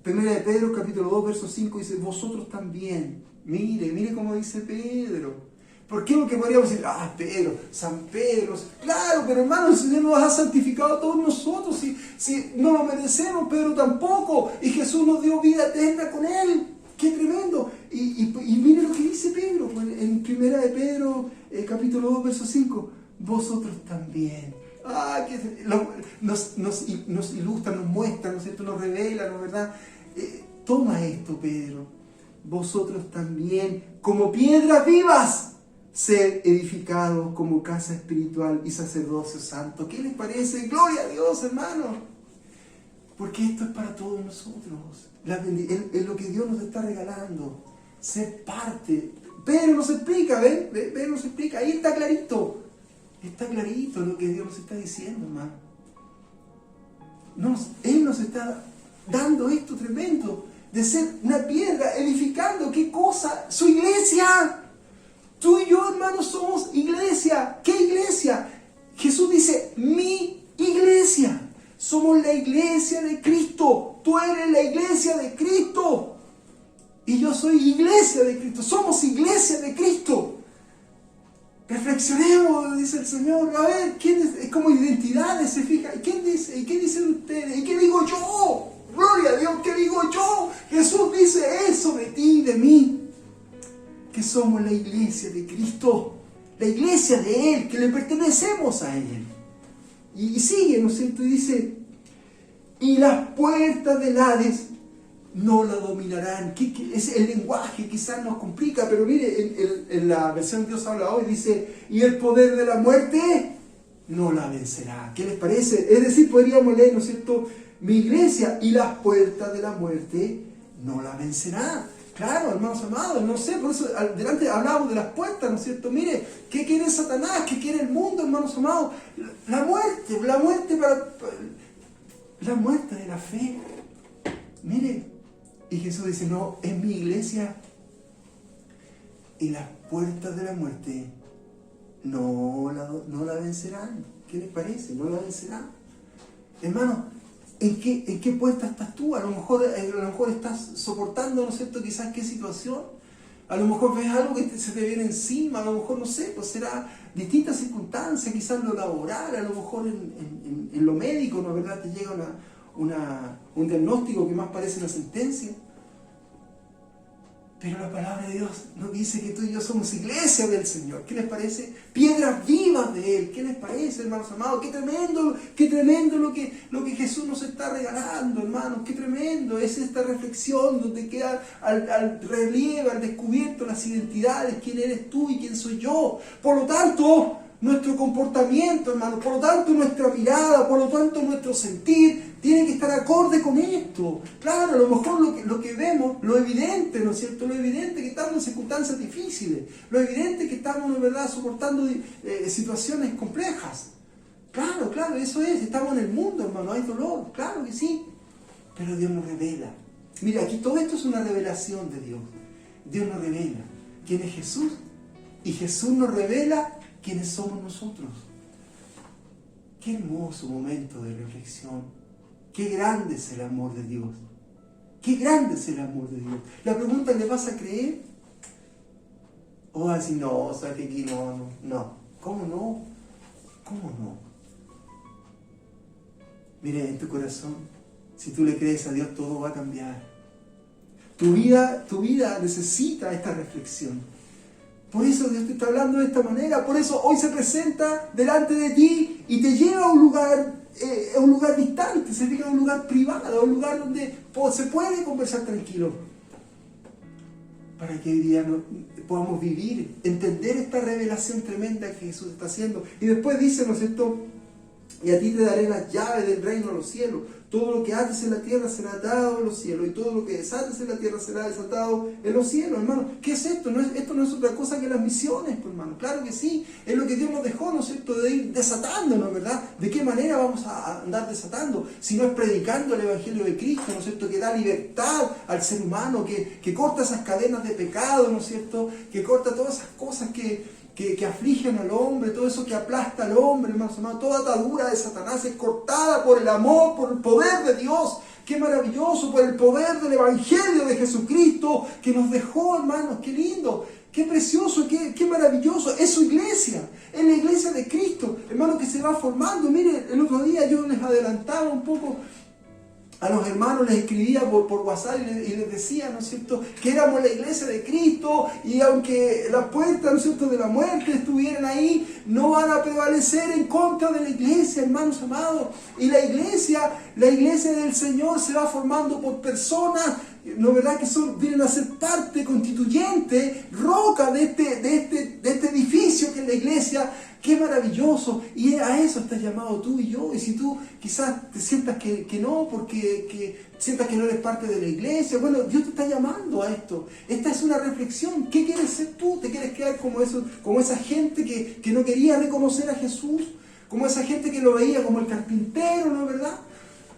Primera de Pedro, capítulo 2, verso 5, dice, vosotros también. Mire cómo dice Pedro. ¿Por qué? Porque podríamos decir, Pedro, San Pedro. Claro, pero hermano, el Señor nos ha santificado a todos nosotros. Si no lo merecemos, Pedro tampoco. Y Jesús nos dio vida eterna con Él. ¡Qué tremendo! Y mire lo que dice Pedro, en Primera de Pedro, capítulo 2, verso 5. Vosotros también. Nos ilustra, nos muestra, ¿no es cierto?, nos revela, ¿no es verdad? Toma esto, Pedro. Vosotros también, como piedras vivas, ser edificados como casa espiritual y sacerdocio santo. ¿Qué les parece? ¡Gloria a Dios, hermano! Porque esto es para todos nosotros. Es lo que Dios nos está regalando. Ser parte. Pedro nos explica, ¿ven? Pedro nos explica. Ahí está clarito. Está clarito lo que Dios nos está diciendo, hermano. Él nos está dando esto tremendo de ser una piedra, edificando, ¿qué cosa? Su iglesia. Tú y yo, hermanos, somos iglesia. ¿Qué iglesia? Jesús dice, mi iglesia. Somos la iglesia de Cristo. Tú eres la iglesia de Cristo. Y yo soy iglesia de Cristo. Somos iglesia de Cristo. Reflexionemos, dice el Señor. A ver, ¿quién es como identidades? Se fija. ¿Y quién dice? ¿Y qué dicen ustedes? ¿Y qué digo yo? Gloria a Dios, ¿qué digo yo? Jesús dice eso de ti y de mí. Que somos la iglesia de Cristo. La iglesia de Él, que le pertenecemos a Él. Y sigue, ¿no es cierto? Y dice, y las puertas del Hades no la dominarán. Es el lenguaje quizás nos complica, pero mire, en la versión Dios habla hoy, dice, y el poder de la muerte no la vencerá. ¿Qué les parece? Es decir, podríamos leer, ¿no es cierto?, mi iglesia, y las puertas de la muerte no la vencerá. Claro, hermanos amados, no sé, por eso delante hablábamos de las puertas, ¿no es cierto? Mire, ¿qué quiere Satanás? ¿Qué quiere el mundo, hermanos amados? La muerte de la fe. Mire, y Jesús dice, no, es mi iglesia, y las puertas de la muerte no la vencerán. ¿Qué les parece? No la vencerán. Hermano, ¿en qué puerta estás tú? A lo mejor estás soportando, ¿no es cierto?, quizás qué situación. A lo mejor ves algo que se te viene encima, a lo mejor, no sé, pues será distintas circunstancias, quizás lo laboral, a lo mejor en lo médico, ¿no es verdad?, te llega un diagnóstico que más parece una sentencia. Pero la palabra de Dios nos dice que tú y yo somos iglesia del Señor. ¿Qué les parece? Piedras vivas de Él. ¿Qué les parece, hermanos amados? Qué tremendo lo que Jesús nos está regalando, hermanos. Qué tremendo es esta reflexión donde queda al relieve, al descubierto las identidades, quién eres tú y quién soy yo. Por lo tanto, nuestro comportamiento, hermanos, por lo tanto nuestra mirada, por lo tanto nuestro sentir, tiene que estar acorde con esto. Claro, a lo mejor lo que vemos, lo evidente, ¿no es cierto? Lo evidente que estamos en circunstancias difíciles, lo evidente que estamos, de verdad, soportando situaciones complejas. Claro, eso es, estamos en el mundo, hermano, hay dolor, claro que sí. Pero Dios nos revela. Mira, aquí todo esto es una revelación de Dios. Dios nos revela quién es Jesús y Jesús nos revela quiénes somos nosotros. Qué hermoso momento de reflexión. Qué grande es el amor de Dios. Qué grande es el amor de Dios. La pregunta, ¿le vas a creer? O vas a decir, no, o sea que aquí no. ¿Cómo no? ¿Cómo no? Mire, en tu corazón, si tú le crees a Dios, todo va a cambiar. Tu vida necesita esta reflexión. Por eso Dios te está hablando de esta manera. Por eso hoy se presenta delante de ti y te lleva a un lugar distante, se fija, a un lugar privado, a un lugar donde se puede conversar tranquilo. Para que hoy día podamos vivir, entender esta revelación tremenda que Jesús está haciendo. Y después dice, ¿no es cierto? Y a ti te daré las llaves del reino de los cielos. Todo lo que ates en la tierra será atado en los cielos, y todo lo que desates en la tierra será desatado en los cielos, hermano. ¿Qué es esto? Esto no es otra cosa que las misiones, pues, hermano. Claro que sí, es lo que Dios nos dejó, ¿no es cierto?, de ir desatándonos, ¿verdad? ¿De qué manera vamos a andar desatando? Si no es predicando el Evangelio de Cristo, ¿no es cierto?, que da libertad al ser humano, que corta esas cadenas de pecado, ¿no es cierto?, que corta todas esas cosas que afligen al hombre, todo eso que aplasta al hombre, hermanos amados. Toda atadura de Satanás es cortada por el amor, por el poder de Dios. Qué maravilloso, por el poder del Evangelio de Jesucristo que nos dejó, hermanos. Qué lindo, qué precioso, qué maravilloso. Es su iglesia, es la iglesia de Cristo, hermano, que se va formando. Mire, el otro día yo les adelantaba un poco a los hermanos, les escribía por WhatsApp y les decía, ¿no es cierto?, que éramos la iglesia de Cristo, y aunque las puertas, ¿no es cierto?, de la muerte estuvieran ahí, no van a prevalecer en contra de la iglesia, hermanos amados. Y la iglesia del Señor se va formando por personas, ¿no, verdad?, que vienen a ser parte constituyente, roca de este edificio que es la iglesia. Qué maravilloso, y a eso estás llamado tú y yo. Y si tú quizás te sientas que no, porque sientas que no eres parte de la iglesia, bueno, Dios te está llamando a esto. Esta es una reflexión. ¿Qué quieres ser tú? ¿Te quieres quedar como esa gente que no quería reconocer a Jesús? Como esa gente que lo veía como el carpintero, ¿no es verdad?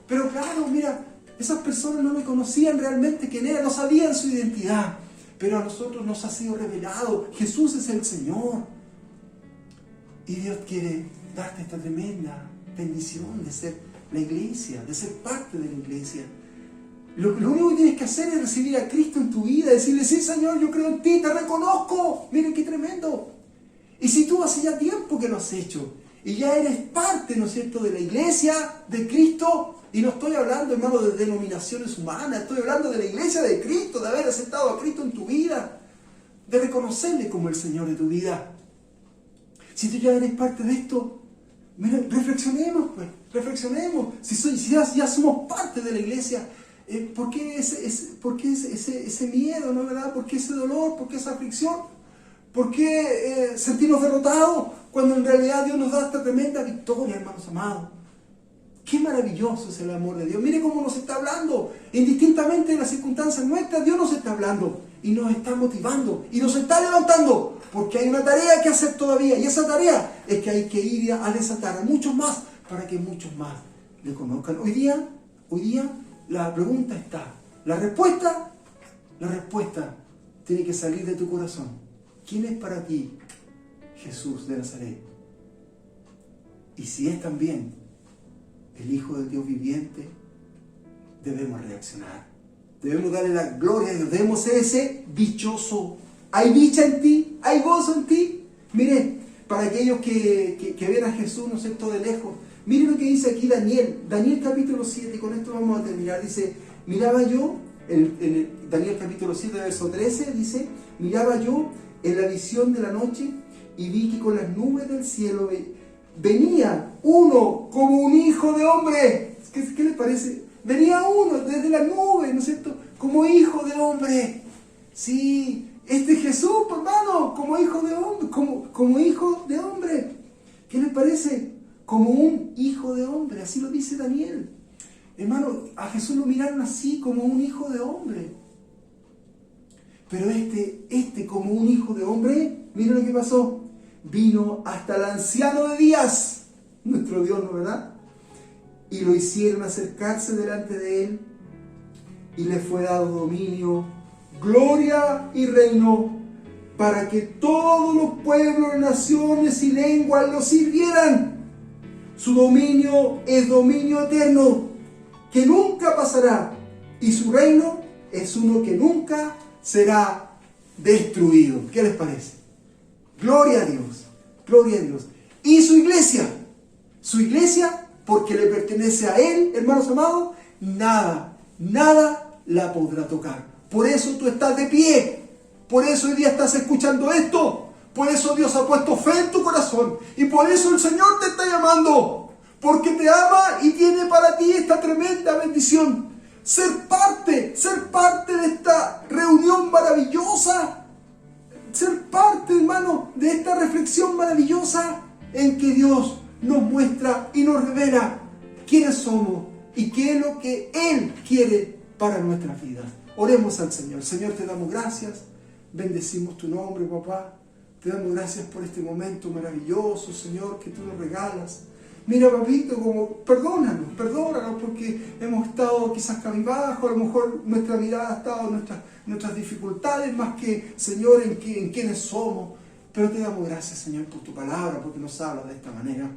Pero claro, mira, esas personas no le conocían realmente quién era, no sabían su identidad. Pero a nosotros nos ha sido revelado, Jesús es el Señor. Y Dios quiere darte esta tremenda bendición de ser la iglesia, de ser parte de la iglesia. Lo único que tienes que hacer es recibir a Cristo en tu vida, decirle, sí, Señor, yo creo en ti, te reconozco. Miren qué tremendo. Y si tú hace ya tiempo que lo has hecho, y ya eres parte, ¿no es cierto?, de la iglesia de Cristo, y no estoy hablando, hermano, de denominaciones humanas, estoy hablando de la iglesia de Cristo, de haber aceptado a Cristo en tu vida, de reconocerle como el Señor de tu vida. Si tú ya eres parte de esto, mira, reflexionemos, pues, reflexionemos. Si ya somos parte de la iglesia, ¿por qué ese miedo, no, verdad? ¿Por qué ese dolor? ¿Por qué esa aflicción? ¿Por qué sentirnos derrotados cuando en realidad Dios nos da esta tremenda victoria, hermanos amados? Qué maravilloso es el amor de Dios. Mire cómo nos está hablando. Indistintamente de las circunstancias nuestras, Dios nos está hablando y nos está motivando y nos está levantando. Porque hay una tarea que hacer todavía, y esa tarea es que hay que ir a desatar a muchos más para que muchos más le conozcan. Hoy día la pregunta está, la respuesta tiene que salir de tu corazón. ¿Quién es para ti Jesús de Nazaret? Y si es también el Hijo del Dios viviente, debemos reaccionar. Debemos darle la gloria a Dios, debemos ser ese dichoso. ¿Hay dicha en ti? ¿Hay gozo en ti? Mire, para aquellos que ven a Jesús, ¿no es cierto?, de lejos, mire lo que dice aquí Daniel capítulo 7, y con esto vamos a terminar. Dice, miraba yo en Daniel capítulo 7, verso 13, dice: miraba yo en la visión de la noche y vi que con las nubes del cielo venía uno como un hijo de hombre. ¿Qué les parece? Venía uno desde la nube, ¿no es cierto? Como hijo de hombre. Sí, este Jesús, hermano, como hijo de hombre, como hijo de hombre. ¿Qué les parece? Como un hijo de hombre, así lo dice Daniel. Hermano, a Jesús lo miraron así, como un hijo de hombre. Pero este como un hijo de hombre, miren lo que pasó. Vino hasta el anciano de días, nuestro Dios, ¿no, verdad? Y lo hicieron acercarse delante de él, y le fue dado dominio, gloria y reino, para que todos los pueblos, naciones y lenguas lo sirvieran. Su dominio es dominio eterno, que nunca pasará, y su reino es uno que nunca será destruido. ¿Qué les parece? Gloria a Dios, gloria a Dios. Y su iglesia, porque le pertenece a Él, hermanos amados, nada la podrá tocar. Por eso tú estás de pie, por eso hoy día estás escuchando esto, por eso Dios ha puesto fe en tu corazón, y por eso el Señor te está llamando, porque te ama y tiene para ti esta tremenda bendición. Ser parte de esta reunión maravillosa, ser parte, hermano, de esta reflexión maravillosa en que Dios nos muestra y nos revela quiénes somos y qué es lo que Él quiere para nuestras vidas. Oremos al Señor. Señor, te damos gracias, bendecimos tu nombre, papá. Te damos gracias por este momento maravilloso, Señor, que tú nos regalas. Mira, papito, perdónanos porque hemos estado quizás cabizbajo, a lo mejor nuestra mirada ha estado en nuestras dificultades más que, Señor, en quiénes somos. Pero te damos gracias, Señor, por tu palabra, porque nos hablas de esta manera.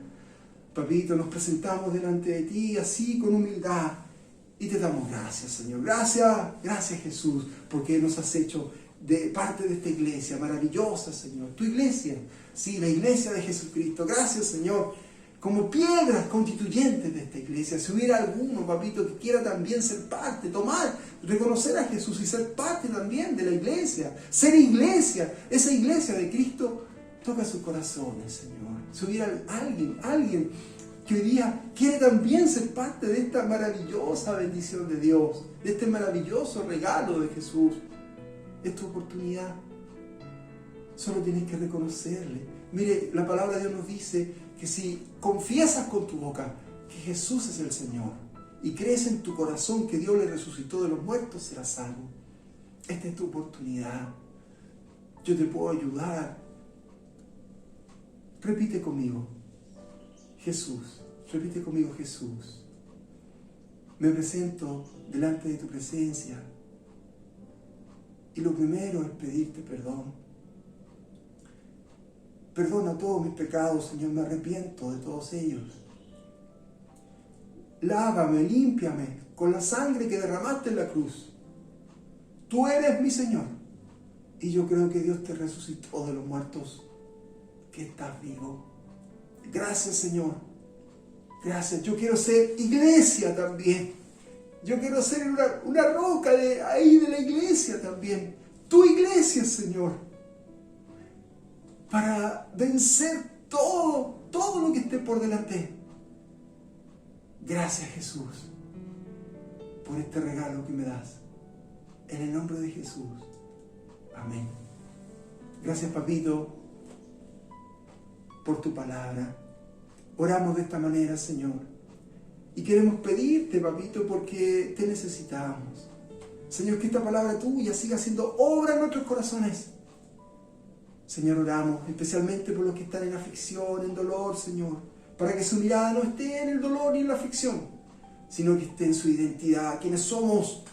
Papito, nos presentamos delante de ti así con humildad y te damos gracias, Señor. Gracias Jesús, porque nos has hecho de parte de esta iglesia maravillosa, Señor. Tu iglesia, sí, la iglesia de Jesucristo. Gracias, Señor. Como piedras constituyentes de esta iglesia, si hubiera alguno, papito, que quiera también ser parte, reconocer a Jesús y ser parte también de la iglesia, ser iglesia, esa iglesia de Cristo, toca sus corazones, Señor. Si hubiera alguien que hoy día quiere también ser parte de esta maravillosa bendición de Dios, de este maravilloso regalo de Jesús, es tu oportunidad. Solo tienes que reconocerle. Mire, la palabra de Dios nos dice que si confiesas con tu boca que Jesús es el Señor y crees en tu corazón que Dios le resucitó de los muertos, serás salvo. Esta es tu oportunidad. Yo te puedo ayudar. Repite conmigo, Jesús. Repite conmigo, Jesús. Me presento delante de tu presencia y lo primero es pedirte perdón. Perdona todos mis pecados, Señor, me arrepiento de todos ellos. Lávame, límpiame con la sangre que derramaste en la cruz. Tú eres mi Señor. Y yo creo que Dios te resucitó de los muertos, que estás vivo. Gracias, Señor. Gracias. Yo quiero ser iglesia también. Yo quiero ser una roca de la iglesia también. Tu iglesia, Señor. Para vencer todo lo que esté por delante. Gracias, Jesús, por este regalo que me das. En el nombre de Jesús. Amén. Gracias, papito, por tu palabra. Oramos de esta manera, Señor. Y queremos pedirte, papito, porque te necesitamos. Señor, que esta palabra tuya siga haciendo obra en nuestros corazones. Señor, oramos especialmente por los que están en aflicción, en dolor, Señor, para que su mirada no esté en el dolor ni en la aflicción, sino que esté en su identidad, quienes somos.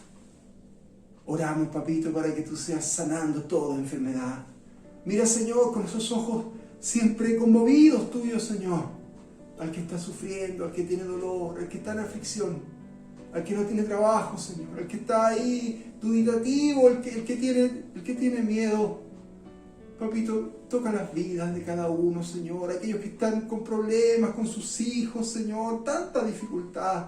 Oramos, papito, para que tú seas sanando toda enfermedad. Mira, Señor, con esos ojos siempre conmovidos tuyos, Señor, al que está sufriendo, al que tiene dolor, al que está en aflicción, al que no tiene trabajo, Señor, al que está ahí dubitativo, el que tiene miedo. Papito, toca las vidas de cada uno, Señor. Aquellos que están con problemas con sus hijos, Señor. Tanta dificultad.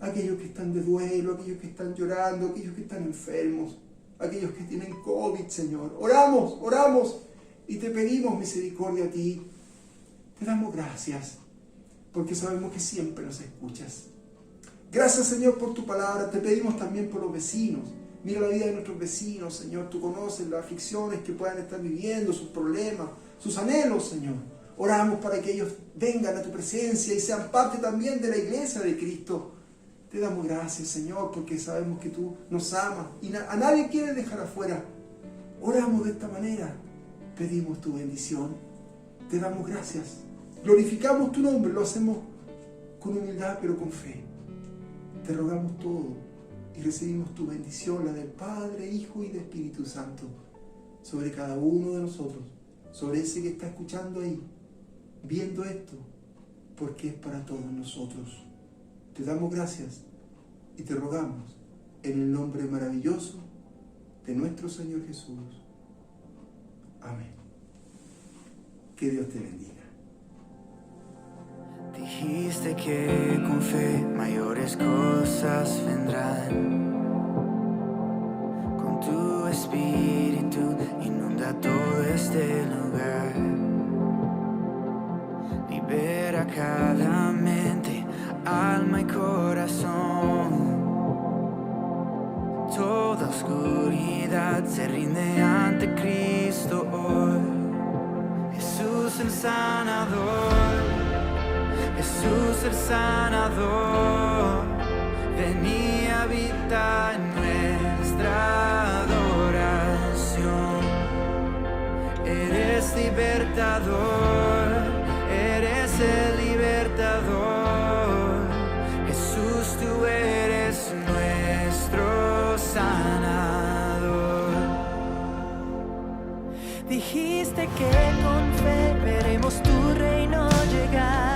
aquellos que están de duelo, aquellos que están llorando, aquellos que están enfermos, aquellos que tienen COVID, Señor. Oramos y te pedimos misericordia a ti. Te damos gracias, porque sabemos que siempre nos escuchas. Gracias, Señor, por tu palabra. Te pedimos también por los vecinos. Mira la vida de nuestros vecinos, Señor. Tú conoces las aflicciones que puedan estar viviendo, sus problemas, sus anhelos, Señor. Oramos para que ellos vengan a tu presencia y sean parte también de la iglesia de Cristo. Te damos gracias, Señor, porque sabemos que tú nos amas y a nadie quieres dejar afuera. Oramos de esta manera. Pedimos tu bendición. Te damos gracias. Glorificamos tu nombre. Lo hacemos con humildad, pero con fe. Te rogamos todo y recibimos tu bendición, la del Padre, Hijo y del Espíritu Santo, sobre cada uno de nosotros, sobre ese que está escuchando ahí, viendo esto, porque es para todos nosotros. Te damos gracias y te rogamos en el nombre maravilloso de nuestro Señor Jesús. Amén. Que Dios te bendiga. Dijiste que con fe mayores cosas vendrán. Con tu espíritu inunda todo este lugar. Libera cada mente, alma y corazón. Toda oscuridad se rinde ante Cristo hoy. Jesús el sanador, Jesús el sanador, ven y habita en nuestra adoración. Eres libertador, eres el libertador. Jesús, tú eres nuestro sanador. Dijiste que con fe veremos tu reino llegar.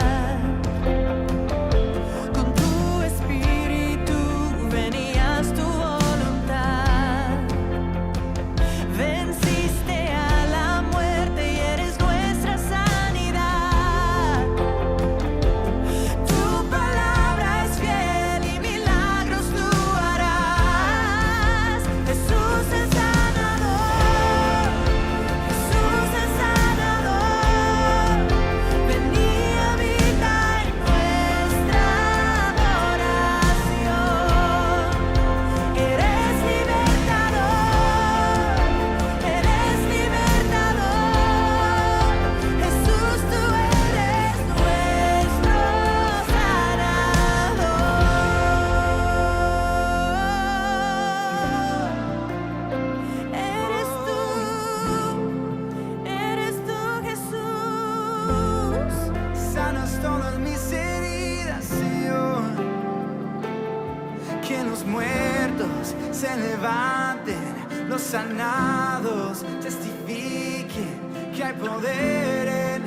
Se levanten los sanados, testifiquen que hay poder en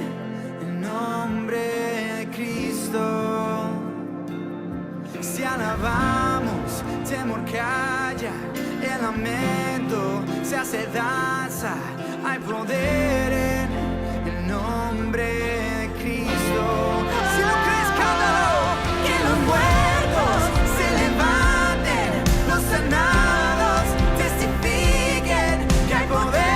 el nombre de Cristo. Si alabamos, temor calla, el lamento se hace danza, hay poder en el nombre de Cristo. Si lo crees, cántalo, que los muertos se levanten, los sanados Hay poder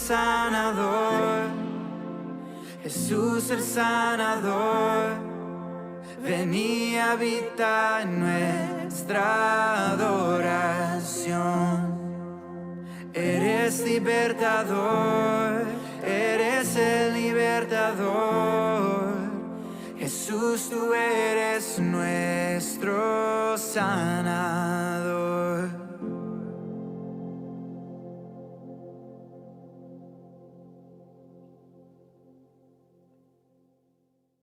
sanador, Jesús el sanador, ven y habita en nuestra adoración. Eres libertador, eres el libertador, Jesús, tú eres nuestro sanador.